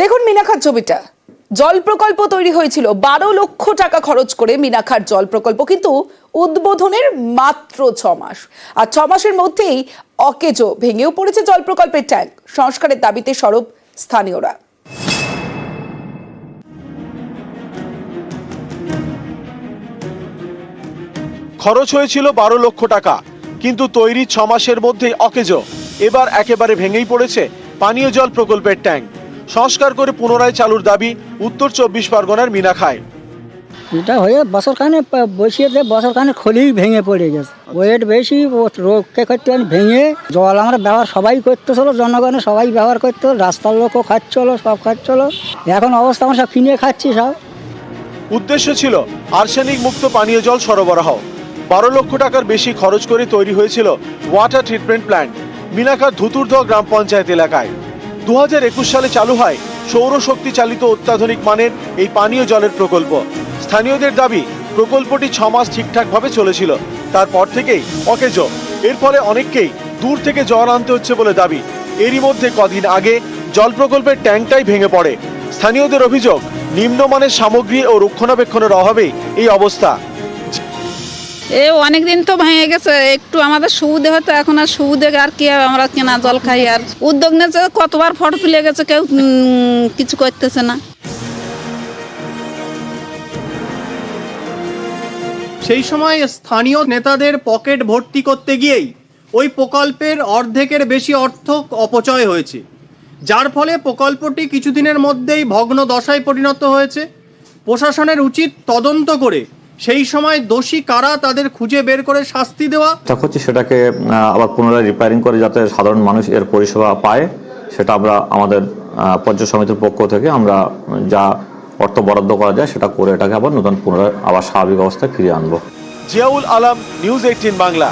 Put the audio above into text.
দেখুন মিনাখার ছবিটা। জল প্রকল্প তৈরি হয়েছিল 12 লক্ষ টাকা খরচ করে মিনাখার জল প্রকল্প, কিন্তু উদ্বোধনের মাত্র 6 মাস, আর 6 মাসের মধ্যেই অকেজো ভেঙেও পড়েছে জল প্রকল্পের ট্যাঙ্ক। সংস্কারের দাবিতে সরব স্থানীয়রা। খরচ হয়েছিল 12 লক্ষ টাকা, কিন্তু তৈরি 6 মাসের মধ্যেই অকেজো। এবার একেবারে ভেঙেই পড়েছে পানীয় জল প্রকল্পের ট্যাঙ্ক। সংস্কার করে পুনরায় চালুর দাবি উত্তর 24 পরগনার মিনাখায়। এটা হয়ে বছরখানে বসিয়েছে, বছরখানে খোলেই ভেঙে পড়ে গেছে। ওয়েট বেশি, রক্ষে করতে ভেঙে জল আমরা ব্যবহার সবাই করতেছিল, জনগণে সবাই ব্যবহার করতো, রাস্তার লোকও খাচ্ছিল, সব খাচ্ছিল। এখন অবস্থা আমরা সব কিনে খাচ্ছি সব। উদ্দেশ্য ছিল আর্সেনিক মুক্ত পানীয় জল সরবরাহ। 12 লক্ষ টাকার বেশি খরচ করে তৈরি হয়েছিল ওয়াটার ট্রিটমেন্ট প্ল্যান্ট মিনাখার ধুতুরদহ গ্রাম পঞ্চায়েত এলাকায়। 2021 সালে চালু হয় সৌরশক্তি চালিত অত্যাধুনিক মানের এই পানীয় জলের প্রকল্প। স্থানীয়দের দাবি প্রকল্পটি 6 মাস ঠিকঠাকভাবে চলেছিল, তারপর থেকেই অকেজো। এর ফলে অনেককেই দূর থেকে জল আনতে হচ্ছে বলে দাবি। এরই মধ্যে কদিন আগে জল প্রকল্পের ট্যাঙ্কটাই ভেঙে পড়ে। স্থানীয়দের অভিযোগ, নিম্নমানের সামগ্রী ও রক্ষণাবেক্ষণের অভাবেই এই অবস্থা। অনেকদিন তো ভেঙে গেছে, একটু আমাদের সুবিধে হতো, এখন আর সুবিধে আর কি, আমরা কেনা জল খাই। আর উদ্যোগ নিয়েছে, কতবার ফটো তুলে গেছে, কেউ কিছু করতেছে না। সেই সময় স্থানীয় নেতাদের পকেট ভর্তি করতে গিয়েই ওই প্রকল্পের অর্ধেকের বেশি অর্থ অপচয় হয়েছে, যার ফলে প্রকল্পটি কিছুদিনের মধ্যেই ভগ্ন দশায় পরিণত হয়েছে। প্রশাসনের উচিত তদন্ত করে সেই সময় দোষী কারা তাদের খুঁজে বের করে শাস্তি দেওয়া। সেটাকে আবার পুনরায় রিপেয়ারিং করে যাতে সাধারণ মানুষ এর পরিষেবা পায়, সেটা আমরা আমাদের পঞ্চায়েত সমিতির পক্ষ থেকে আমরা যা অর্থ বরাদ্দ করা যায় সেটা করে এটাকে আবার নতুন পুনরায় আবার স্বাভাবিক অবস্থায় ফিরিয়ে আনবো। জিয়াউল আলম, নিউজ 18 বাংলা।